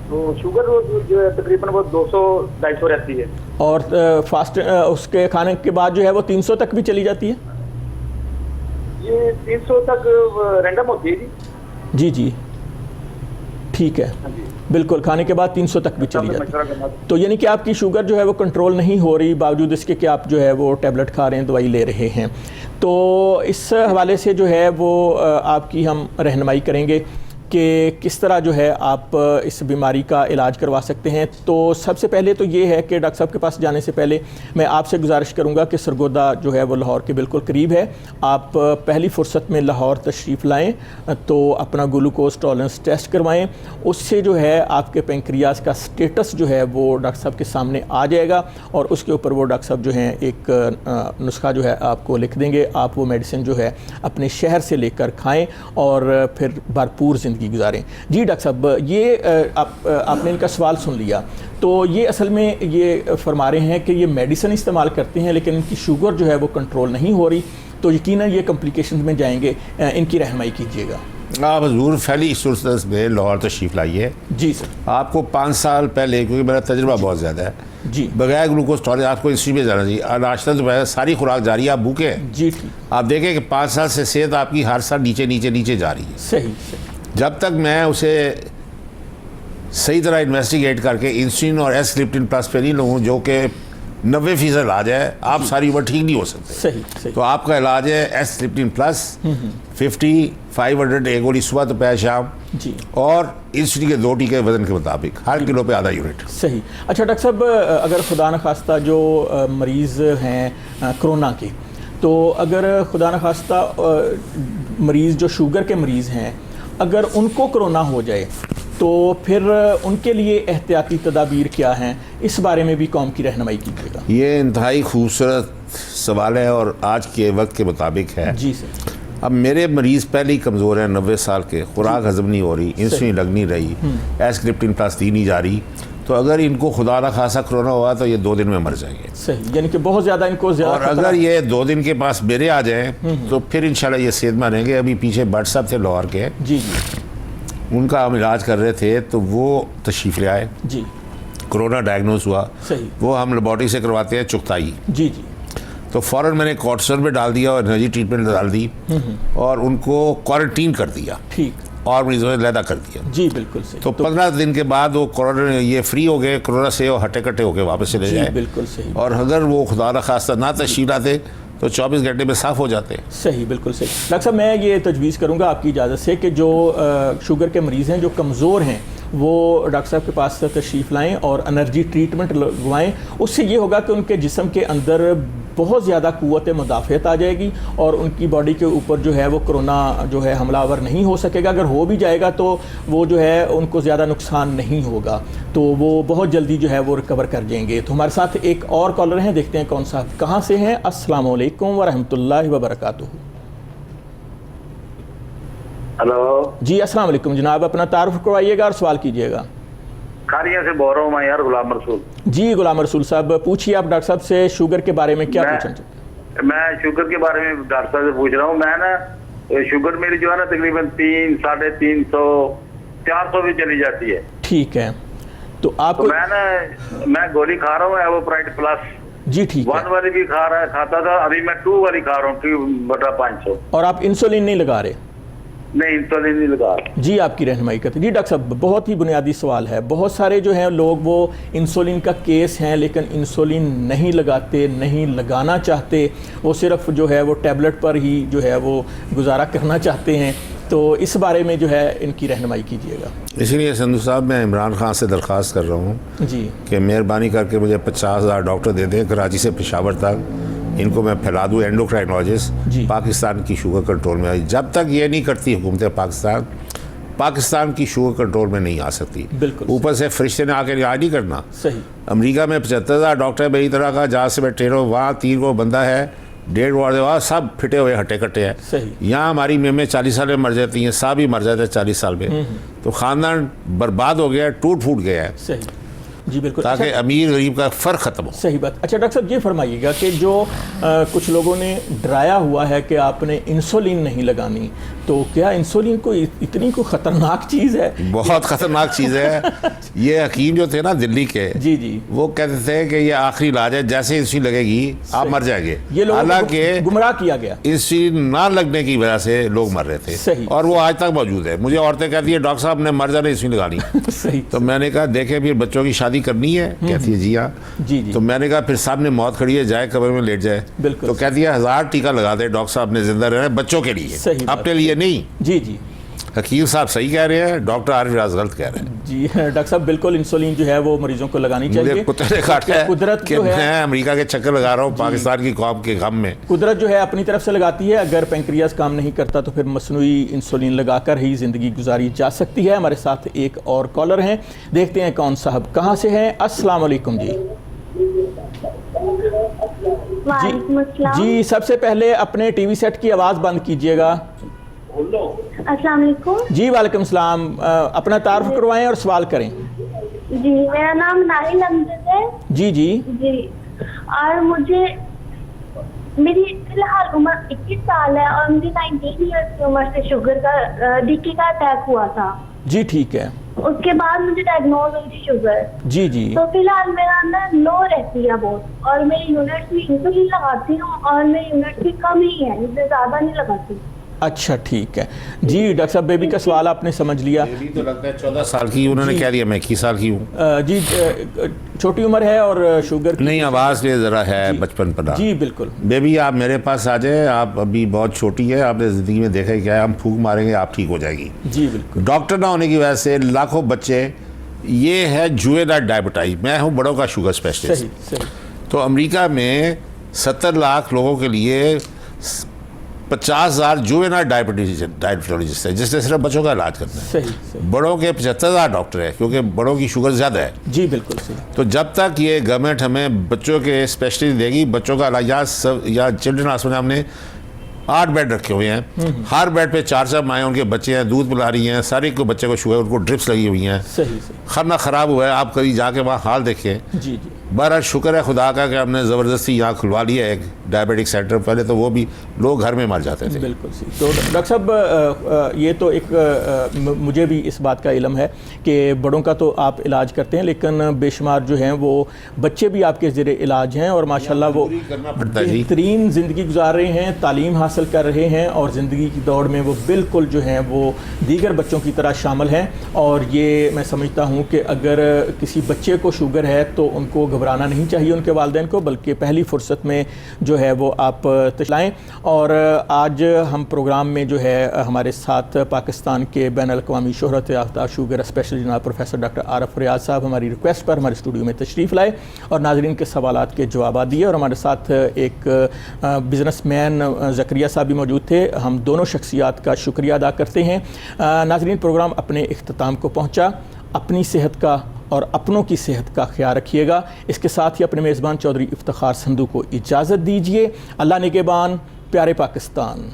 تو شوگر جو ہے تقریباً وہ 200-250 رہتی ہے. اور فاسٹ اس کے کھانے کے بعد جو ہے وہ 300 تک بھی چلی جاتی ہے. یہ 300 تک رینڈم ہوتی ہے جی. جی جی. ٹھیک ہے, بالکل, کھانے کے بعد 300 تک بھی چلی جاتی ہے. تو یعنی کہ آپ کی شوگر جو ہے وہ کنٹرول نہیں ہو رہی باوجود اس کے کہ آپ جو ہے وہ ٹیبلٹ کھا رہے ہیں, دوائی لے رہے ہیں. تو اس حوالے سے جو ہے وہ آپ کی ہم رہنمائی کریں گے کہ کس طرح جو ہے آپ اس بیماری کا علاج کروا سکتے ہیں. تو سب سے پہلے تو یہ ہے کہ ڈاکٹر صاحب کے پاس جانے سے پہلے میں آپ سے گزارش کروں گا کہ سرگودا جو ہے وہ لاہور کے بالکل قریب ہے. آپ پہلی فرصت میں لاہور تشریف لائیں تو اپنا گلوکوز ٹالرنس ٹیسٹ کروائیں. اس سے جو ہے آپ کے پینکریاس کا سٹیٹس جو ہے وہ ڈاکٹر صاحب کے سامنے آ جائے گا, اور اس کے اوپر وہ ڈاکٹر صاحب جو ہیں ایک نسخہ جو ہے آپ کو لکھ دیں گے. آپ وہ میڈیسن جو ہے اپنے شہر سے لے کر کھائیں اور پھر بھرپور زندگی گزاریں. جی ڈاکٹر صاحب, یہ آپ نے ان کا سوال سن لیا. تو یہ اصل میں یہ فرما رہے ہیں کہ یہ میڈیسن استعمال کرتے ہیں لیکن ان کی شوگر جو ہے وہ کنٹرول نہیں ہو رہی, تو یقیناً یہ کمپلیکیشن میں جائیں گے. ان کی رہنمائی کیجیے گا. آپ حضور پھیلی صورت میں لاہور تشریف لائیے. جی سر. آپ کو 5 سال پہلے, کیونکہ میرا تجربہ بہت زیادہ ہے, جی, بغیر گلوکوز ٹالرنس آپ کو انسٹیٹیوٹ میں جانا چاہیے. ناشتہ تو ساری خوراک جاری ہے, آپ بھوکے ہیں. جی ٹھیک. آپ دیکھیں کہ 5 سال سے صحت آپ کی ہر سال نیچے نیچے نیچے جا رہی ہے. صحیح صحیح. جب تک میں اسے صحیح طرح انویسٹیگیٹ کر کے انسولین اور ایس گلپٹن پلس پہ نہیں لوں, جو کہ 90% علاج ہے, آپ ساری عمر ٹھیک نہیں ہو سکتے. صحیح صحیح. تو آپ کا علاج ہے ایس گلپٹن پلس 50-500 ایک گولی صبح دوپہر شام, جی, اور انسولین کے 2 ٹیکے وزن کے مطابق ہر کلو پہ آدھا یونٹ. صحیح. اچھا ڈاکٹر صاحب, اگر خدا نخواستہ جو مریض ہیں کرونا کے, تو اگر خدا نخواستہ مریض جو شوگر کے مریض ہیں, اگر ان کو کرونا ہو جائے تو پھر ان کے لیے احتیاطی تدابیر کیا ہیں, اس بارے میں بھی قوم کی رہنمائی کیجیے گا. یہ انتہائی خوبصورت سوال ہے اور آج کے وقت کے مطابق ہے. جی سر. اب میرے مریض پہلے ہی کمزور ہیں, 90 سال کے, خوراک ہضم نہیں ہو رہی, انسولین لگ نہیں رہی, ایس گلپٹن پلس دی نہیں جا رہی, تو اگر ان کو خدا نہ خاصا کرونا ہوا تو یہ 2 دن میں مر جائیں گے. صحیح, یعنی کہ بہت زیادہ ان کو زیادہ, اور اگر یہ 2 دن کے پاس میرے آ جائیں تو پھر انشاءاللہ یہ صحت مند رہیں گے. ابھی پیچھے بٹ صاحب تھے لاہور کے, جی جی, ان کا ہم علاج کر رہے تھے تو وہ تشریف لے آئے, جی, کرونا ڈائگنوز ہوا. صحیح. وہ ہم لیبارٹری سے کرواتے ہیں چغتائی. جی جی. تو فوراً میں نے کورٹیسون پہ ڈال دیا اور انرجی ٹریٹمنٹ ڈال دی اور ان کو کوارنٹین کر دیا. ٹھیک. اور مریضوں نے علیحدہ کر دیا. جی بالکل صحیح. تو 15 دن کے بعد وہ کورونا یہ فری ہو گئے کرونا سے, اور ہٹے کٹے ہو کے واپس چلے جی جائیں. بالکل صحیح. اور اگر وہ خدا نخواستہ نہ تشریف لاتے تو 24 گھنٹے میں صاف ہو جاتے. صحیح, بالکل صحیح. ڈاکٹر صاحب, میں یہ تجویز کروں گا آپ کی اجازت سے کہ جو شوگر کے مریض ہیں جو کمزور ہیں وہ ڈاکٹر صاحب کے پاس تشریف لائیں اور انرجی ٹریٹمنٹ لگوائیں. اس سے یہ ہوگا کہ ان کے جسم کے اندر بہت زیادہ قوت مدافعت آ جائے گی اور ان کی باڈی کے اوپر جو ہے وہ کرونا جو ہے حملہ آور نہیں ہو سکے گا. اگر ہو بھی جائے گا تو وہ جو ہے ان کو زیادہ نقصان نہیں ہوگا, تو وہ بہت جلدی جو ہے وہ ریکور کر جائیں گے. تو ہمارے ساتھ ایک اور کالر ہیں, دیکھتے ہیں کون صاحب کہاں سے ہیں. السلام علیکم ورحمۃ اللہ وبرکاتہ. ہلو جی السلام علیکم جناب, اپنا تعارف کروائیے گا اور سوال کیجیے گا. کھاریہ سے بول رہا ہوں میں یار, غلام رسول. جی غلام رسول صاحب, پوچھیے آپ ڈاکٹر صاحب سے شوگر کے بارے میں کیا پوچھنا چاہتے ہیں. میں شوگر کے بارے میں ڈاکٹر صاحب سے پوچھ رہا ہوں. میں نا شوگر میری جو ہے نا تقریباً 300-350 400 بھی چلی جاتی ہے. ٹھیک ہے, تو آپ کو میں گولی کھا رہا ہوں ایووپرائٹ پلس. جی ٹھیک ہے. 1 والی بھی کھاتا تھا, ابھی میں 2 والی کھا رہا ہوں 2/500. اور آپ انسولین نہیں لگا رہے؟ نہیں, انسولین نہیں لگا. جی آپ کی رہنمائی کرتے. جی ڈاکٹر صاحب, بہت ہی بنیادی سوال ہے. بہت سارے جو ہیں لوگ وہ انسولین کا کیس ہیں لیکن انسولین نہیں لگاتے, نہیں لگانا چاہتے, وہ صرف جو ہے وہ ٹیبلٹ پر ہی جو ہے وہ گزارا کرنا چاہتے ہیں. تو اس بارے میں جو ہے ان کی رہنمائی کیجیے گا. اسی لیے سندھو صاحب میں عمران خان سے درخواست کر رہا ہوں جی کہ مہربانی کر کے مجھے 50,000 ڈاکٹر دے دیں کراچی سے پشاور تک, ان کو میں پھیلا دوں اینڈوکرائنالوجسٹ جی. پاکستان کی شوگر کنٹرول میں. جب تک یہ نہیں کرتی حکومت پاکستان کی شوگر کنٹرول میں نہیں آ سکتی. بالکل. اوپر سے فرشتے نے آ کے نہیں کرنا. صحیح. امریکہ میں 75,000 ڈاکٹر میری طرح کا, جہاں سے میں ٹرین ہوں وہاں 3 کو بندہ ہے, 1.5 وارڈ وہاں سب پھٹے ہوئے ہٹے کٹے ہیں. صحیح. یہاں ہماری میں 40 سال میں مر جاتی ہیں, صاحب ہی مر جاتے ہیں 40 سال میں. تو خاندان برباد ہو گیا ہے, ٹوٹ پھوٹ گیا ہے. صحیح. جی بالکل. تاکہ امیر غریب کا فرق ختم ہو. صحیح بات. اچھا ڈاکٹر صاحب یہ فرمائیے گا کہ جو کچھ لوگوں نے ڈرایا ہوا ہے کہ آپ نے انسولین نہیں لگانی، تو کیا انسولین کو اتنی کوئی خطرناک چیز ہے؟ بہت خطرناک چیز ہے. یہ حکیم جو تھے نا دلی کے، جی جی، وہ کہتے تھے کہ یہ آخری علاج ہے، جیسے انسولین لگے گی آپ مر جائیں گے. یہ لوگوں حالانکہ کو گمراہ کیا گیا. انسولین نہ لگنے کی وجہ سے لوگ مر رہے تھے. صحیح. اور وہ آج تک موجود ہے. مجھے عورتیں کہتی ہیں ڈاکٹر صاحب نے مر جانا انسولین لگانی. صحیح. تو میں نے کہا دیکھیں پھر بچوں کی شادی کرنی ہے؟ کہتی ہے جی ہاں. جی جی. تو میں نے کہا پھر سامنے موت کھڑی ہے، جائے قبر میں لیٹ جائے. بالکل. تو کہتی ہے 1000 ٹیکہ لگا دے ڈاکٹر صاحب نے، زندہ رہنا ہے بچوں کے لیے، صحیح بات. اپنے لیے نہیں. جی جی. حکیم صاحب صحیح کہہ رہے ہیں، ڈاکٹر عارف ریاض غلط کہہ رہے ہیں. جی ڈاکٹر صاحب بالکل انسولین جو ہے وہ مریضوں کو لگانی چاہیے. مجھے کتے نے کاٹا ہے قدرت کہ جو ہے میں امریکہ کے چکر لگا رہا ہوں پاکستان کی قوم کے غم میں. قدرت جو ہے اپنی طرف سے لگاتی ہے. اگر پینکریاس کام نہیں کرتا تو پھر مصنوعی انسولین لگا کر ہی زندگی گزاری جا سکتی ہے. ہمارے ساتھ ایک اور کالر ہیں، دیکھتے ہیں کون صاحب کہاں سے ہیں. السلام علیکم. جی وعلیکم السلام. جی سب سے پہلے اپنے ٹی وی سیٹ کی آواز بند کیجئے گا. السلام علیکم. جی وعلیکم السلام. اپنا تعارف کروائیں اور سوال کریں. جی میرا نام ناہل امجد ہے. جی جی جی اور میری فی الحال عمر 21 سال ہے اور مجھے 19 ایئرس کی عمر سے شوگر کا ڈی کا اٹیک ہوا تھا. جی ٹھیک ہے. اس کے بعد مجھے ڈائگنوز ہوئی تھی شوگر. جی جی. تو فی الحال میرا اندر لو رہتی ہے بہت، اور میری یونٹس بھی انسولین لگاتی ہوں اور میری یونٹس بھی کم ہی ہے، اس سے زیادہ نہیں لگاتی. اچھا ٹھیک ہے. جی ڈاکٹر صاحب بیبی کا سوال آپ نے سمجھ لیا. بیبی تو لگتا ہے 14 سال کی، انہوں نے کہہ دیا میں 21 سال کی ہوں. جی چھوٹی عمر ہے اور شوگر نہیں آواز میں ذرا ہے بچپن پر. جی بالکل. بیبی آپ میرے پاس آ جائیں، آپ ابھی بہت چھوٹی ہے، آپ نے زندگی میں دیکھا کیا ہے، ہم پھونک ماریں گے آپ ٹھیک ہو جائے گی. جی بالکل. ڈاکٹر نہ ہونے کی وجہ سے لاکھوں بچے، یہ ہے جوینائل ڈائبٹائز. میں ہوں بڑوں کا شوگر اسپیشلسٹ. صحیح صحیح. تو امریکہ میں 70 لاکھ لوگوں کے لیے 50,000 جوینائل ڈائبٹولوجسٹ ہے جس نے صرف بچوں کا علاج کرنا ہے. صحیح صحیح. بڑوں کے 75,000 ڈاکٹر ہیں کیونکہ بڑوں کی شوگر زیادہ ہے. جی بالکل صحیح. تو جب تک یہ گورنمنٹ ہمیں بچوں کے اسپیشلسٹ دے گی، بچوں کا علاج یا چلڈرن ہاسپٹل میں ہم نے 8 بیڈ رکھے ہوئے ہیں، ہر بیڈ پہ 4 مائیں ان کے بچے ہیں، دودھ پلا رہی ہیں، سارے کو بچے کو شوگر، ان کو ڈرپس لگی ہوئی ہیں. صحیح صحیح. خرنا خراب ہوا ہے، آپ کبھی جا کے وہاں حال دیکھیں. جی جی. بہرحال شکر ہے خدا کا کہ ہم نے زبردستی یہاں کھلوا لیا ایک ڈائبیٹک سینٹر. پہلے تو وہ بھی لوگ گھر میں مر جاتے تھے. بالکل صحیح. تو ڈاکٹر صاحب یہ تو ایک مجھے بھی اس بات کا علم ہے کہ بڑوں کا تو آپ علاج کرتے ہیں، لیکن بے شمار جو ہیں وہ بچے بھی آپ کے زیر علاج ہیں اور ماشاءاللہ وہ بہترین زندگی گزار رہے ہیں، تعلیم حاصل کر رہے ہیں اور زندگی کی دوڑ میں وہ بالکل جو ہیں وہ دیگر بچوں کی طرح شامل ہیں. اور یہ میں سمجھتا ہوں کہ اگر کسی بچے کو شوگر ہے تو ان کو گھبرانا نہیں چاہیے ان کے والدین کو، بلکہ پہلی فرصت میں جو ہے وہ آپ تشلائیں. اور آج ہم پروگرام میں جو ہے ہمارے ساتھ پاکستان کے بین الاقوامی شہرت یافتہ شوگر اسپیشل جناب پروفیسر ڈاکٹر عارف ریاض صاحب ہماری ریکویسٹ پر ہمارے اسٹوڈیو میں تشریف لائے اور ناظرین کے سوالات کے جوابات دیے. اور ہمارے ساتھ ایک بزنس مین زکریا صاحب بھی موجود تھے. ہم دونوں شخصیات کا شکریہ ادا کرتے ہیں. ناظرین پروگرام اپنے اختتام کو پہنچا. اپنی صحت کا اور اپنوں کی صحت کا خیال رکھیے گا. اس کے ساتھ ہی اپنے میزبان چودھری افتخار سندھو کو اجازت دیجیے. اللہ نگہبان. پیارے پاکستان.